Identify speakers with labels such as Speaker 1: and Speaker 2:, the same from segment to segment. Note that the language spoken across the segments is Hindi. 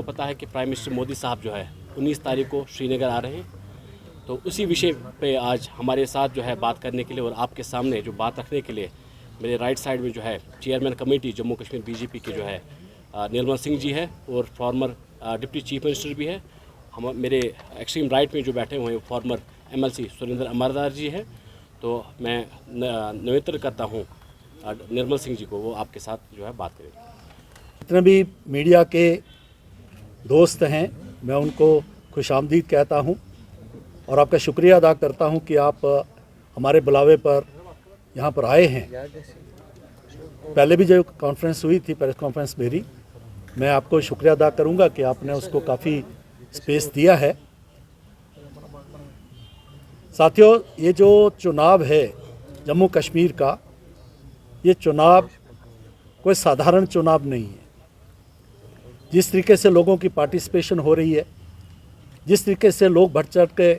Speaker 1: सबको पता है कि प्राइम मिनिस्टर मोदी साहब जो है 19 तारीख को श्रीनगर आ रहे हैं, तो उसी विषय पे आज हमारे साथ जो है बात करने के लिए और आपके सामने जो बात रखने के लिए मेरे राइट साइड में जो है chairman committee Jammu Kashmir BJP के जो है निर्मल सिंह जी है और फॉर्मर डिप्टी चीफ मिनिस्टर भी है। हम मेरे एक्सट्रीम राइट में जो बैठे हुए हैं फॉर्मर MLC सुरेंद्र अमरदार जी है। तो मैं निवेदन करता हूँ निर्मल सिंह जी को वो आपके साथ जो है बात करेंगे।
Speaker 2: जितने भी मीडिया के दोस्त हैं मैं उनको खुशामदीद कहता हूं और आपका शुक्रिया अदा करता हूं कि आप हमारे बुलावे पर यहां पर आए हैं। पहले भी जो कॉन्फ्रेंस हुई थी, प्रेस कॉन्फ्रेंस मेरी, मैं आपको शुक्रिया अदा करूंगा कि आपने उसको काफ़ी स्पेस दिया है। साथियों, ये जो चुनाव है जम्मू कश्मीर का, ये चुनाव कोई साधारण चुनाव नहीं है। जिस तरीके से लोगों की पार्टिसिपेशन हो रही है, जिस तरीके से लोग बढ़ चढ़ के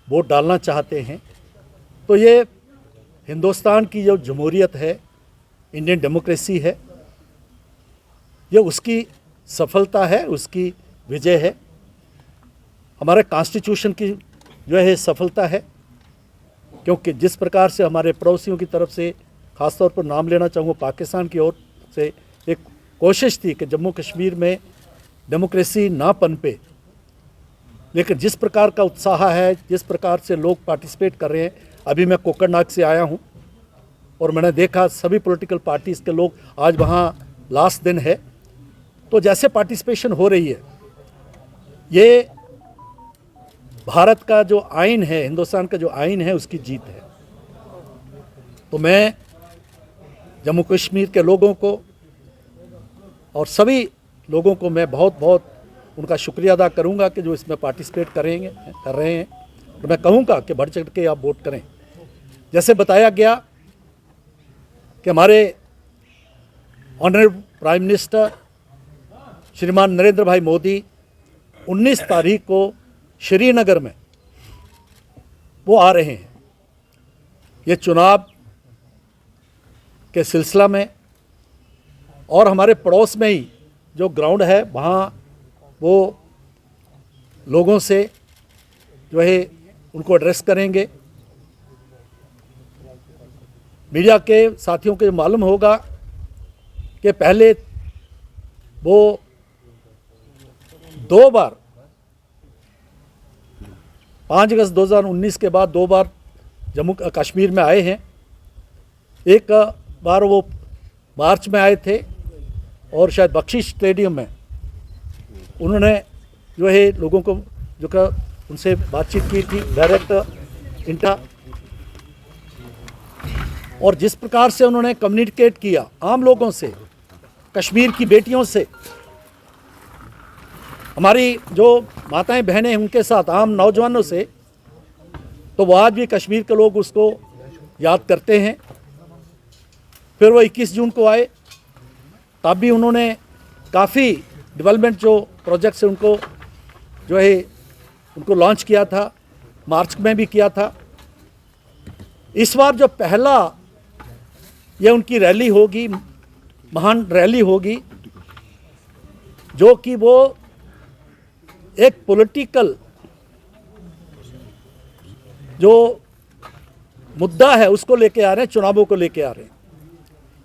Speaker 2: वोट डालना चाहते हैं, तो ये हिंदुस्तान की जो जमहूरियत है, इंडियन डेमोक्रेसी है, ये उसकी सफलता है, उसकी विजय है। हमारे कॉन्स्टिट्यूशन की जो है सफलता है, क्योंकि जिस प्रकार से हमारे पड़ोसियों की तरफ से, ख़ासतौर पर नाम लेना चाहूँगा पाकिस्तान की ओर से, एक कोशिश थी कि जम्मू कश्मीर में डेमोक्रेसी ना पनपे, लेकिन जिस प्रकार का उत्साह है, जिस प्रकार से लोग पार्टिसिपेट कर रहे हैं। अभी मैं कोकरनाग से आया हूं और मैंने देखा सभी पॉलिटिकल पार्टीज़ के लोग, आज वहां लास्ट दिन है, तो जैसे पार्टिसिपेशन हो रही है, ये भारत का जो आइन है, हिंदुस्तान का जो आइन है, उसकी जीत है। तो मैं जम्मू कश्मीर के लोगों को और सभी लोगों को मैं बहुत बहुत उनका शुक्रिया अदा करूंगा कि जो इसमें पार्टिसिपेट कर रहे हैं। तो मैं कहूँगा कि बढ़ चढ़ के आप वोट करें। जैसे बताया गया कि हमारे ऑनरेबल प्राइम मिनिस्टर श्रीमान नरेंद्र भाई मोदी 19 तारीख को श्रीनगर में वो आ रहे हैं। ये चुनाव के सिलसिला में और हमारे पड़ोस में ही जो ग्राउंड है, वहाँ वो लोगों से जो है उनको एड्रेस करेंगे। मीडिया के साथियों को मालूम होगा कि पहले वो 2 बार 5 अगस्त 2019 के बाद 2 बार जम्मू कश्मीर में आए हैं। एक बार वो मार्च में आए थे और शायद बख्शिश स्टेडियम में उन्होंने जो है लोगों को जो का उनसे बातचीत की थी, डायरेक्ट इंटा, और जिस प्रकार से उन्होंने कम्युनिकेट किया आम लोगों से, कश्मीर की बेटियों से, हमारी जो माताएं बहनें हैं उनके साथ, आम नौजवानों से, तो वो आज भी कश्मीर के लोग उसको याद करते हैं। फिर वो 21 जून को आए, तब भी उन्होंने काफ़ी डेवलपमेंट जो प्रोजेक्ट्स है उनको जो है उनको लॉन्च किया था, मार्च में भी किया था। इस बार जो पहला ये उनकी रैली होगी, महान रैली होगी, जो कि वो एक पॉलिटिकल जो मुद्दा है उसको लेके आ रहे हैं, चुनावों को लेके आ रहे हैं।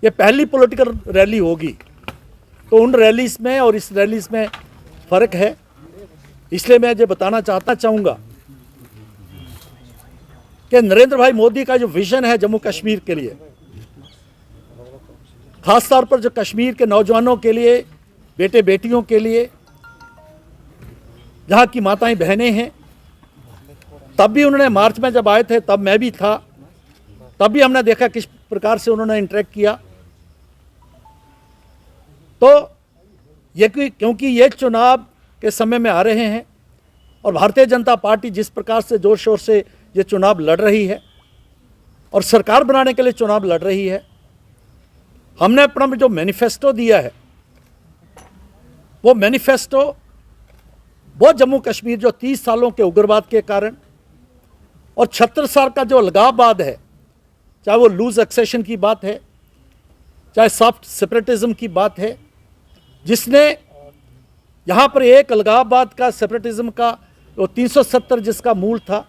Speaker 2: ये पहली पॉलिटिकल रैली होगी, तो उन रैलीज में और इस रैलीज में फ़र्क है। इसलिए मैं ये बताना चाहूँगा कि नरेंद्र भाई मोदी का जो विज़न है जम्मू कश्मीर के लिए, ख़ास तौर पर जो कश्मीर के नौजवानों के लिए, बेटे बेटियों के लिए, जहाँ की माताएं बहनें हैं, तब भी उन्होंने मार्च में जब आए थे तब मैं भी था, तब भी हमने देखा किस प्रकार से उन्होंने इंटरेक्ट किया। तो ये क्योंकि ये चुनाव के समय में आ रहे हैं और भारतीय जनता पार्टी जिस प्रकार से जोर शोर से ये चुनाव लड़ रही है और सरकार बनाने के लिए चुनाव लड़ रही है, हमने अपना जो मैनिफेस्टो दिया है, वो मैनिफेस्टो वो जम्मू कश्मीर जो 30 सालों के उग्रवाद के कारण और 76 साल का जो अलगाववाद है, चाहे वो लूज एक्सेशन की बात है, चाहे सॉफ्ट सेपरेटिज्म की बात है, जिसने यहाँ पर एक अलगाववाद का, सेपरेटिज्म का, वो 370 जिसका मूल था,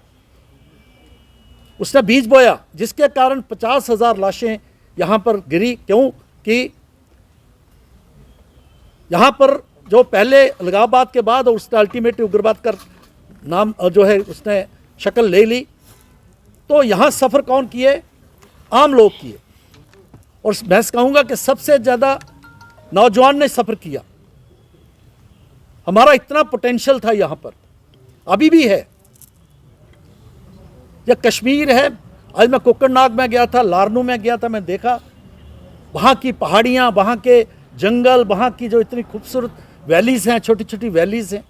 Speaker 2: उसने बीज बोया, जिसके कारण 50,000 लाशें यहाँ पर गिरी। क्यों कि यहाँ पर जो पहले अलगाववाद के बाद और उसने अल्टीमेटली उग्रवाद का नाम जो है उसने शक्ल ले ली, तो यहाँ सफ़र कौन किए? आम लोग किए। और मैं कहूँगा कि सबसे ज़्यादा नौजवान ने सफ़र किया। हमारा इतना पोटेंशियल था यहाँ पर, अभी भी है। यह कश्मीर है। आज मैं कोकरनाग में गया था, लारनू में गया था, मैं देखा वहाँ की पहाड़ियाँ, वहाँ के जंगल, वहाँ की जो इतनी खूबसूरत वैलीज़ हैं, छोटी छोटी वैलीज़ हैं।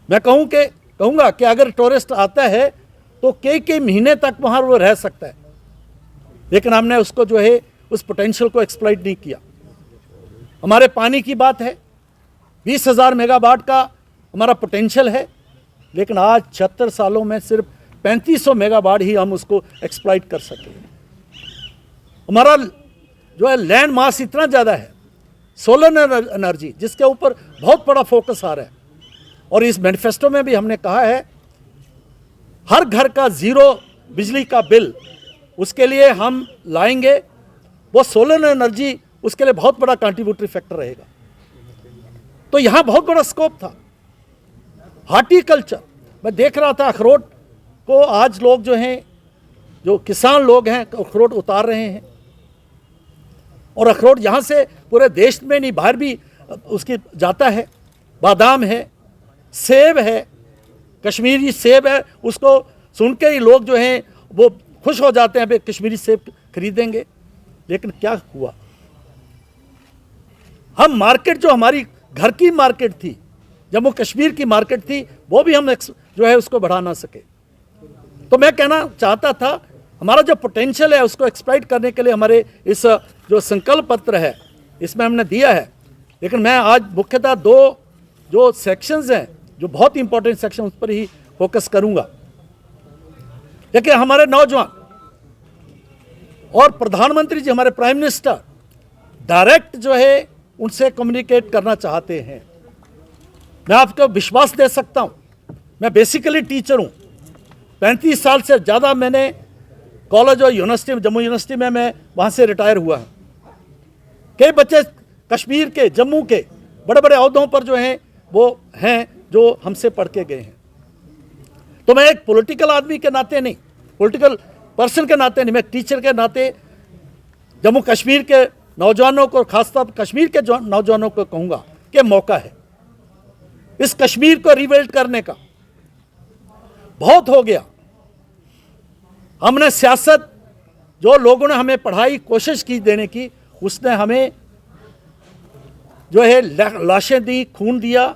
Speaker 2: मैं कहूँगा कि अगर टूरिस्ट आता है तो कई महीने तक वहाँ वो रह सकता है, लेकिन हमने उसको जो है उस पोटेंशियल को एक्सप्लॉइट नहीं किया। हमारे पानी की बात है, 20,000 मेगावाट का हमारा पोटेंशियल है, लेकिन आज 76 सालों में सिर्फ 3500 मेगावाट ही हम उसको एक्सप्लॉइट कर सके। हमारा जो है लैंड मास इतना ज़्यादा है, सोलर एनर्जी जिसके ऊपर बहुत बड़ा फोकस आ रहा है, और इस मैनिफेस्टो में भी हमने कहा है हर घर का ज़ीरो बिजली का बिल, उसके लिए हम लाएंगे। वो सोलर एनर्जी उसके लिए बहुत बड़ा कंट्रीब्यूटरी फैक्टर रहेगा। तो यहाँ बहुत बड़ा स्कोप था। हार्टिकल्चर, मैं देख रहा था अखरोट को आज लोग जो हैं, जो किसान लोग हैं, अखरोट उतार रहे हैं, और अखरोट यहाँ से पूरे देश में नहीं बाहर भी उसकी जाता है। बादाम है, सेब है, कश्मीरी सेब है, उसको सुन के ही लोग जो हैं वो खुश हो जाते हैं, भाई कश्मीरी सेब खरीदेंगे। लेकिन क्या हुआ? हम मार्केट जो हमारी घर की मार्केट थी, जम्मू कश्मीर की मार्केट थी, वो भी हम जो है उसको बढ़ा ना सके। तो मैं कहना चाहता था हमारा जो पोटेंशियल है उसको एक्सप्लॉइट करने के लिए हमारे इस जो संकल्प पत्र है इसमें हमने दिया है। लेकिन मैं आज मुख्यतः 2 जो सेक्शंस हैं, जो बहुत इंपॉर्टेंट सेक्शन, उस पर ही फोकस करूंगा। देखिए, हमारे नौजवान और प्रधानमंत्री जी, हमारे प्राइम मिनिस्टर डायरेक्ट जो है उनसे कम्युनिकेट करना चाहते हैं। मैं आपको विश्वास दे सकता हूँ, मैं बेसिकली टीचर हूँ, 35 साल से ज़्यादा मैंने कॉलेज और यूनिवर्सिटी में, जम्मू यूनिवर्सिटी में मैं वहाँ से रिटायर हुआ हूँ। कई बच्चे कश्मीर के, जम्मू के बड़े बड़े अहदों पर जो हैं वो हैं, जो हमसे पढ़ के गए हैं। तो मैं एक पॉलिटिकल आदमी के नाते नहीं, पॉलिटिकल पर्सन के नाते नहीं, मैं टीचर के नाते जम्मू कश्मीर के नौजवानों को, खासतौर पर कश्मीर के नौजवानों को कहूँगा कि मौका है इस कश्मीर को रिबिल्ड करने का। बहुत हो गया। हमने सियासत, जो लोगों ने हमें पढ़ाई, कोशिश की देने की, उसने हमें जो है लाशें दी, खून दिया,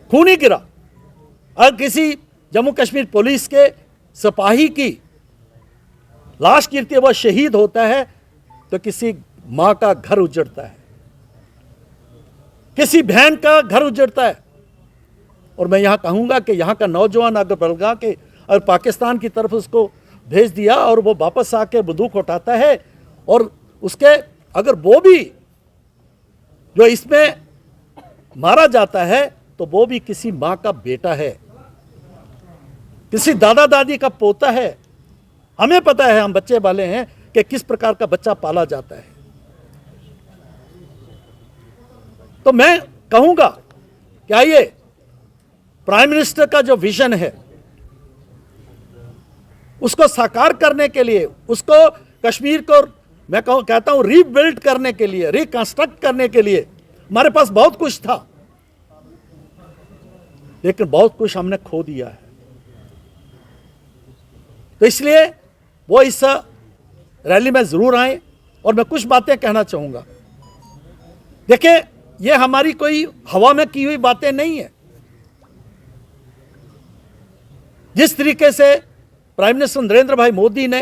Speaker 2: खून ही गिरा। अगर किसी जम्मू कश्मीर पुलिस के सिपाही की लाश गिरती है, वह शहीद होता है, तो किसी माँ का घर उजड़ता है, किसी बहन का घर उजड़ता है। और मैं यहाँ कहूँगा कि यहाँ का नौजवान अगर बलगा के और पाकिस्तान की तरफ उसको भेज दिया और वो वापस आके बंदूक उठाता है, और उसके अगर वो भी जो इसमें मारा जाता है, तो वो भी किसी माँ का बेटा है, किसी दादा दादी का पोता है। हमें पता है, हम बच्चे वाले हैं कि किस प्रकार का बच्चा पाला जाता है। तो मैं कहूँगा कि आइए, प्राइम मिनिस्टर का जो विजन है उसको साकार करने के लिए, उसको कश्मीर को मैं कहता हूं रीबिल्ड करने के लिए, रिकंस्ट्रक्ट करने के लिए, हमारे पास बहुत कुछ था, लेकिन बहुत कुछ हमने खो दिया है। तो इसलिए वो इस रैली में जरूर आए, और मैं कुछ बातें कहना चाहूंगा। देखिए, ये हमारी कोई हवा में की हुई बातें नहीं है। जिस तरीके से प्राइम मिनिस्टर नरेंद्र भाई मोदी ने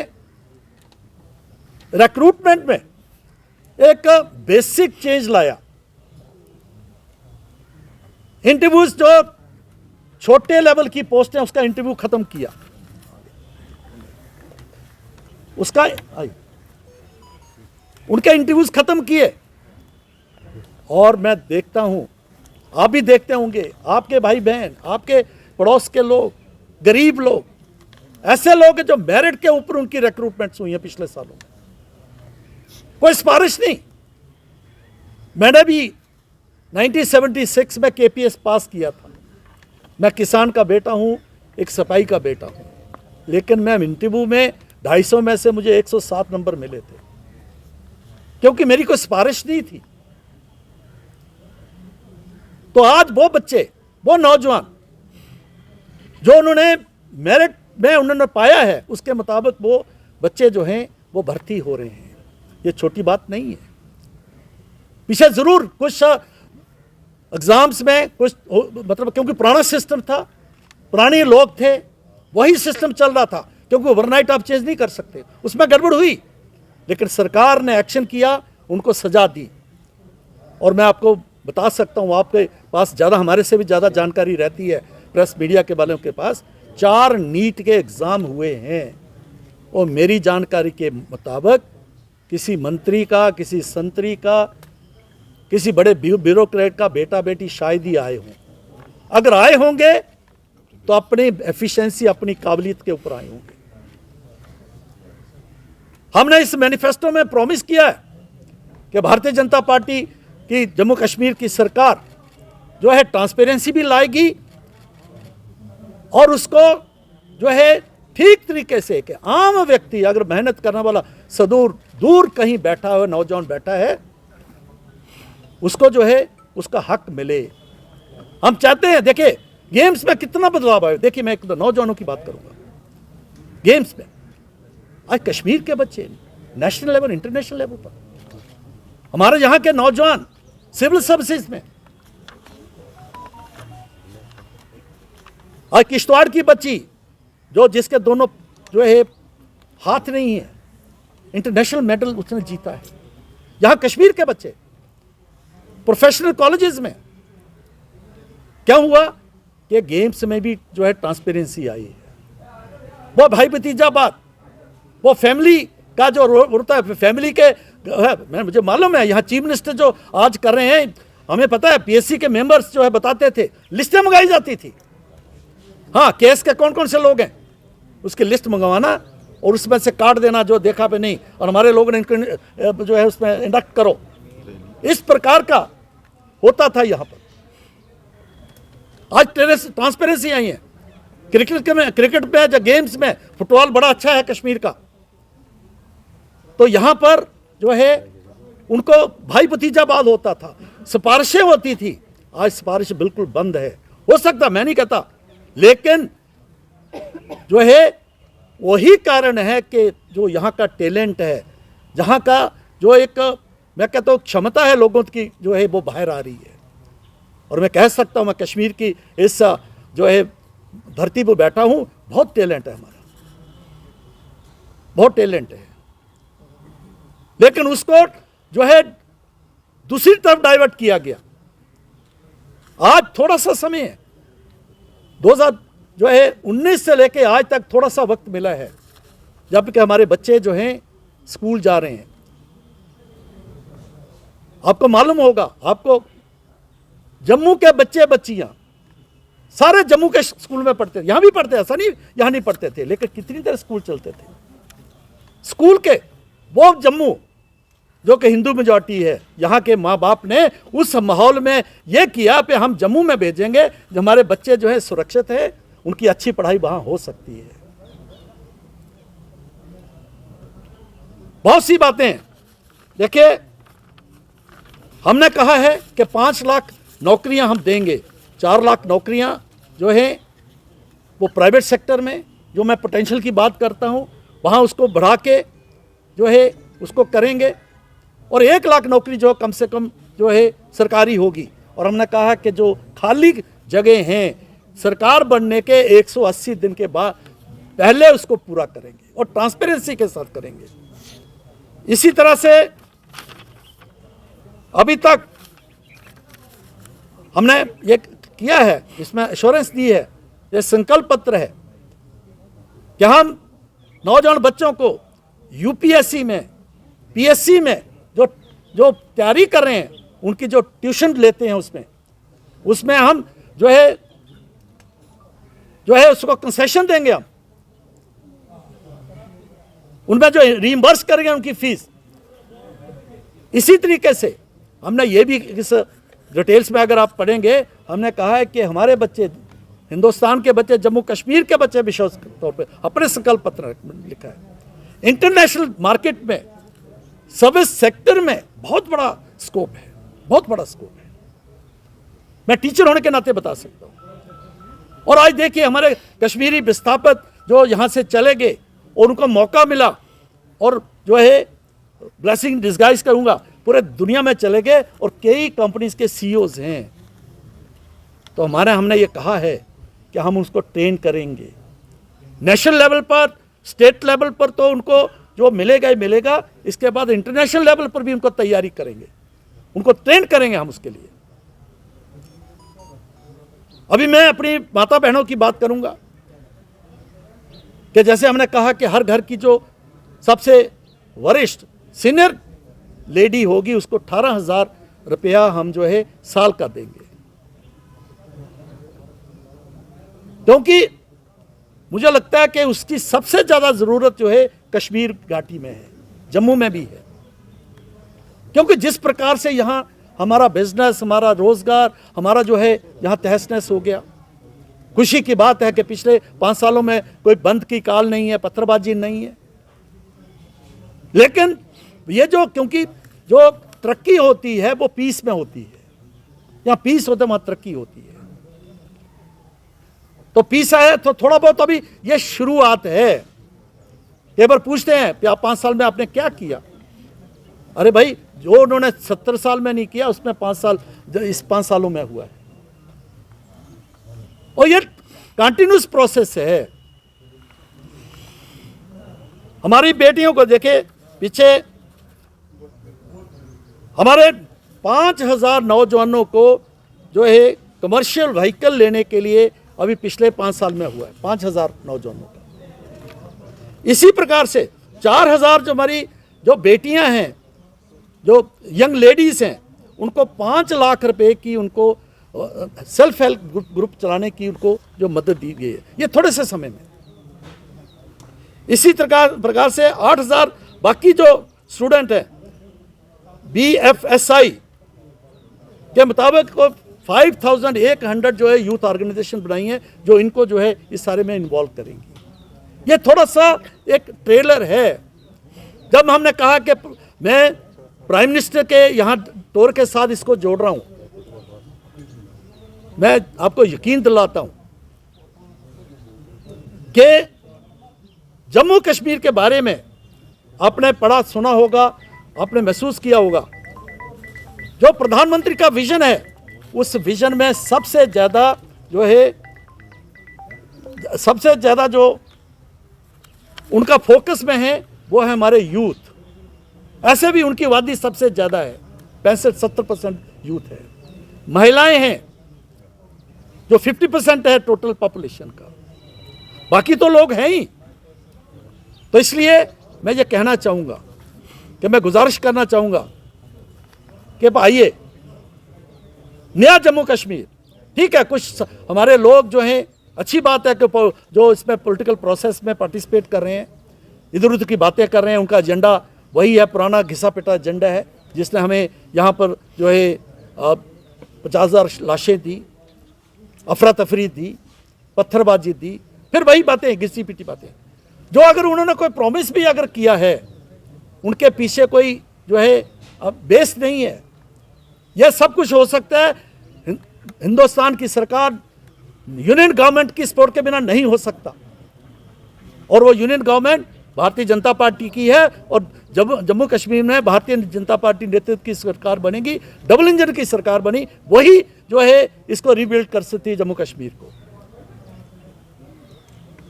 Speaker 2: रिक्रूटमेंट में एक बेसिक चेंज लाया, इंटरव्यूज जो छोटे लेवल की पोस्ट है उसका इंटरव्यू खत्म किया, उनके इंटरव्यूज खत्म किए, और मैं देखता हूँ, आप भी देखते होंगे, आपके भाई बहन, आपके पड़ोस के लोग, गरीब लोग, ऐसे लोग हैं जो मेरिट के ऊपर उनकी रिक्रूटमेंट्स हुई हैं पिछले सालों में, कोई सिफारिश नहीं। मैंने भी 1976 में केपीएस पास किया था। मैं किसान का बेटा हूँ, एक सिपाही का बेटा हूँ, लेकिन मैं इंटरव्यू में 250 में से मुझे 107 नंबर मिले थे, क्योंकि मेरी कोई सिफारिश नहीं थी। तो आज वो बच्चे, वो नौजवान जो उन्होंने मेरिट में उन्होंने पाया है, उसके मुताबिक वो बच्चे जो हैं वो भर्ती हो रहे हैं। ये छोटी बात नहीं है। पीछे जरूर कुछ एग्जाम्स में कुछ मतलब, क्योंकि पुराना सिस्टम था, पुराने लोग थे, वही सिस्टम चल रहा था, क्योंकि ओवरनाइट आप चेंज नहीं कर सकते, उसमें गड़बड़ हुई, लेकिन सरकार ने एक्शन किया, उनको सजा दी। और मैं आपको बता सकता हूँ, आपके पास ज़्यादा, हमारे से भी ज़्यादा जानकारी रहती है प्रेस मीडिया के वालों के पास, 4 नीट के एग्ज़ाम हुए हैं, और मेरी जानकारी के मुताबिक किसी मंत्री का, किसी संतरी का, किसी बड़े ब्यूरोक्रेट का बेटा बेटी शायद ही आए हों। अगर आए होंगे तो अपनी एफिशिएंसी, अपनी काबिलियत के ऊपर आए होंगे। हमने इस मैनिफेस्टो में प्रॉमिस किया है कि भारतीय जनता पार्टी की जम्मू कश्मीर की सरकार जो है ट्रांसपेरेंसी भी लाएगी, और उसको जो है ठीक तरीके से कि आम व्यक्ति, अगर मेहनत करने वाला सदूर दूर कहीं बैठा हुआ नौजवान बैठा है, उसको जो है उसका हक मिले। हम चाहते हैं, देखिए गेम्स में कितना बदलाव आया। देखिए मैं एक नौजवानों की बात करूंगा, गेम्स में आज कश्मीर के बच्चे नेशनल लेवल, इंटरनेशनल लेवल पर, हमारे यहाँ के नौजवान सिविल सर्विसेज में, आज किश्तवाड़ की बच्ची जो जिसके दोनों जो है हाथ नहीं है, इंटरनेशनल मेडल उसने जीता है। यहाँ कश्मीर के बच्चे प्रोफेशनल कॉलेजेस में, क्या हुआ कि गेम्स में भी जो है ट्रांसपेरेंसी आई है। वो भाई भतीजा बात, वो फैमिली का जो होता है, फैमिली के मैं, मुझे मालूम है यहाँ चीफ मिनिस्टर जो आज कर रहे हैं, हमें पता है पीएससी के मेंबर्स जो है बताते थे, लिस्टें मंगाई जाती थी। हाँ, केस के कौन कौन से लोग हैं उसकी लिस्ट मंगवाना और उसमें से काट देना जो देखा पे नहीं, और हमारे लोगों ने जो है उसमें इंडक्ट करो, इस प्रकार का होता था यहाँ पर। आज ट्रांसपेरेंसी आई है। क्रिकेट में जो गेम्स में फुटबॉल बड़ा अच्छा है कश्मीर का, तो यहाँ पर जो है उनको भाई भतीजावाद होता था, सिफारिशें होती थी। आज सिफारिश बिल्कुल बंद है। हो सकता, मैं नहीं कहता, लेकिन जो है वही कारण है कि जो यहाँ का टैलेंट है, जहाँ का जो एक मैं कहता हूँ क्षमता है लोगों की, जो है वो बाहर आ रही है। और मैं कह सकता हूँ, मैं कश्मीर की इस जो है धरती पर बैठा हूँ, बहुत टैलेंट है हमारा, बहुत टैलेंट है, लेकिन उसको जो है दूसरी तरफ डाइवर्ट किया गया। आज थोड़ा सा समय है, 2019 से लेके आज तक थोड़ा सा वक्त मिला है, जबकि हमारे बच्चे जो हैं स्कूल जा रहे हैं। आपको मालूम होगा, आपको जम्मू के बच्चे बच्चियां सारे जम्मू के स्कूल में पढ़ते थे, यहां भी पढ़ते, ऐसा नहीं यहां नहीं पढ़ते थे, लेकिन कितनी देर स्कूल चलते थे। स्कूल के वो जम्मू जो कि हिंदू मेजॉरिटी है, यहाँ के माँ बाप ने उस माहौल में ये किया कि हम जम्मू में भेजेंगे, जो हमारे बच्चे जो है सुरक्षित है, उनकी अच्छी पढ़ाई वहाँ हो सकती है। बहुत सी बातें देखिए, हमने कहा है कि 5 लाख नौकरियां हम देंगे। 4 लाख नौकरियां जो है वो प्राइवेट सेक्टर में, जो मैं पोटेंशियल की बात करता हूँ, वहाँ उसको बढ़ा के जो है उसको करेंगे, और 1 लाख नौकरी जो कम से कम जो है सरकारी होगी। और हमने कहा कि जो खाली जगह हैं सरकार बनने के 180 दिन के बाद पहले उसको पूरा करेंगे और ट्रांसपेरेंसी के साथ करेंगे। इसी तरह से अभी तक हमने ये किया है, इसमें एश्योरेंस दी है, ये संकल्प पत्र है कि हम नौजवान बच्चों को यूपीएससी में, पीएससी में जो तैयारी कर रहे हैं उनकी जो ट्यूशन लेते हैं उसमें हम जो है उसको कंसेशन देंगे, हम उनमें जो रीइंबर्स करेंगे उनकी फीस। इसी तरीके से हमने ये भी इस डिटेल्स में अगर आप पढ़ेंगे, हमने कहा है कि हमारे बच्चे, हिंदुस्तान के बच्चे, जम्मू कश्मीर के बच्चे विशेष तौर पे अपने संकल्प पत्र लिखा है। इंटरनेशनल मार्केट में, सर्विस सेक्टर में बहुत बड़ा स्कोप है, बहुत बड़ा स्कोप है। मैं टीचर होने के नाते बता सकता हूँ। और आज देखिए हमारे कश्मीरी विस्थापित जो यहाँ से चले गए और उनको मौका मिला, और जो है ब्लेसिंग डिस्गाइज करूँगा, पूरे दुनिया में चले गए और कई कंपनीज के सीईओज हैं। तो हमने ये कहा है कि हम उसको ट्रेन करेंगे नेशनल लेवल पर, स्टेट लेवल पर, तो उनको जो मिलेगा ही मिलेगा। इसके बाद इंटरनेशनल लेवल पर भी उनको तैयारी करेंगे, उनको ट्रेन करेंगे हम उसके लिए। अभी मैं अपनी माता बहनों की बात करूंगा कि जैसे हमने कहा कि हर घर की जो सबसे वरिष्ठ सीनियर लेडी होगी उसको 18,000 रुपया हम जो है साल का देंगे, क्योंकि मुझे लगता है कि उसकी सबसे ज़्यादा ज़रूरत जो है कश्मीर घाटी में है, जम्मू में भी है। क्योंकि जिस प्रकार से यहाँ हमारा बिजनेस, हमारा रोज़गार, हमारा जो है यहाँ तहस नहस हो गया। खुशी की बात है कि पिछले 5 सालों में कोई बंद की काल नहीं है, पत्थरबाजी नहीं है। लेकिन ये क्योंकि जो तरक्की होती है वो पीस में होती है, यहाँ पीस होता है वहाँ तरक्की होती है। तो पीस है तो थोड़ा बहुत अभी ये शुरुआत है। एक बार पूछते हैं कि आप 5 साल में आपने क्या किया? अरे भाई, जो उन्होंने 70 साल में नहीं किया उसमें 5 साल इस 5 सालों में हुआ है। और ये कंटिन्यूस प्रोसेस है। हमारी बेटियों को देखे, पीछे हमारे 5,000 नौजवानों को जो है कमर्शियल व्हीकल लेने के लिए अभी पिछले 5 साल में हुआ है, 5,000 नौजवानों का। इसी प्रकार से 4,000 जो हमारी जो बेटियां हैं, जो यंग लेडीज हैं, उनको 5 लाख रुपए की उनको सेल्फ हेल्प ग्रुप चलाने की उनको जो मदद दी गई है, ये थोड़े से समय में। इसी प्रकार से 8,000 बाकी जो स्टूडेंट हैं BFSI के मुताबिक 5,100 जो है यूथ ऑर्गेनाइजेशन बनाई है जो इनको जो है इस सारे में इन्वॉल्व करेंगी। ये थोड़ा सा एक ट्रेलर है। जब हमने कहा कि मैं प्राइम मिनिस्टर के यहाँ टूर के साथ इसको जोड़ रहा हूँ, मैं आपको यकीन दिलाता हूँ कि जम्मू कश्मीर के बारे में आपने पढ़ा सुना होगा, आपने महसूस किया होगा। जो प्रधानमंत्री का विजन है, उस विजन में सबसे ज़्यादा जो उनका फोकस में है वो है हमारे यूथ। ऐसे भी उनकी आबादी सबसे ज़्यादा है, 65-70% यूथ है। महिलाएं हैं जो 50% है टोटल पॉपुलेशन का, बाकी तो लोग हैं ही। तो इसलिए मैं ये कहना चाहूँगा कि मैं गुजारिश करना चाहूँगा कि आइए नया जम्मू कश्मीर, ठीक है, कुछ हमारे लोग जो हैं, अच्छी बात है कि जो इसमें पॉलिटिकल प्रोसेस में पार्टिसिपेट कर रहे हैं, इधर उधर की बातें कर रहे हैं, उनका एजेंडा वही है, पुराना घिसा पिटा एजेंडा है जिसने हमें यहाँ पर जो है 50,000 लाशें दी, अफरा तफरी दी, पत्थरबाजी दी, फिर वही बातें, घिसी पिटी बातें। जो अगर उन्होंने कोई प्रॉमिस भी अगर किया है, उनके पीछे कोई जो है बेस नहीं है। यह सब कुछ हो सकता है, हिंदुस्तान की सरकार यूनियन गवर्नमेंट की सपोर्ट के बिना नहीं हो सकता। और वो union government Bharatiya Janata party की है, और जब जम्मू कश्मीर में भारतीय जनता पार्टी नेतृत्व की सरकार बनेगी, डबल इंजन की सरकार बनी, वही जो है इसको रिबिल्ड कर सकती है जम्मू कश्मीर को।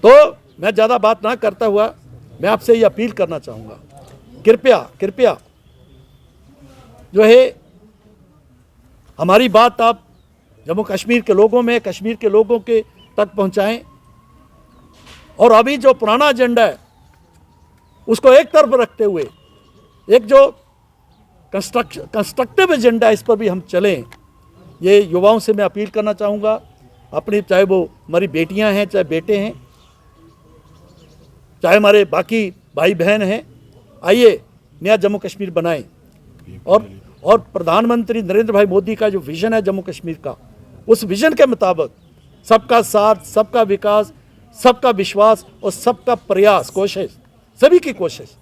Speaker 2: तो मैं ज़्यादा बात ना करता हुआ मैं आपसे ये अपील करना चाहूँगा, कृपया जो है हमारी बात आप जम्मू कश्मीर के लोगों में, कश्मीर के लोगों के तक पहुँचाएं। और अभी जो पुराना एजेंडा है उसको एक तरफ रखते हुए एक जो कंस्ट्रक्टिव एजेंडा, इस पर भी हम चलें। ये युवाओं से मैं अपील करना चाहूँगा, अपनी, चाहे वो हमारी बेटियां हैं, चाहे बेटे हैं, चाहे हमारे बाकी भाई बहन हैं, आइए नया जम्मू कश्मीर बनाएं। और प्रधानमंत्री नरेंद्र भाई मोदी का जो विज़न है जम्मू कश्मीर का, उस विज़न के मुताबिक सबका साथ, सबका विकास, सबका विश्वास और सबका प्रयास, कोशिश, सभी की कोशिश,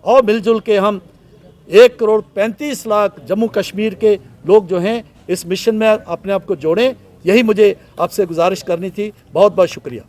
Speaker 2: और मिलजुल के हम 1,35,00,000 जम्मू कश्मीर के लोग जो हैं इस मिशन में अपने आप को जोड़ें। यही मुझे आपसे गुजारिश करनी थी। बहुत बहुत शुक्रिया।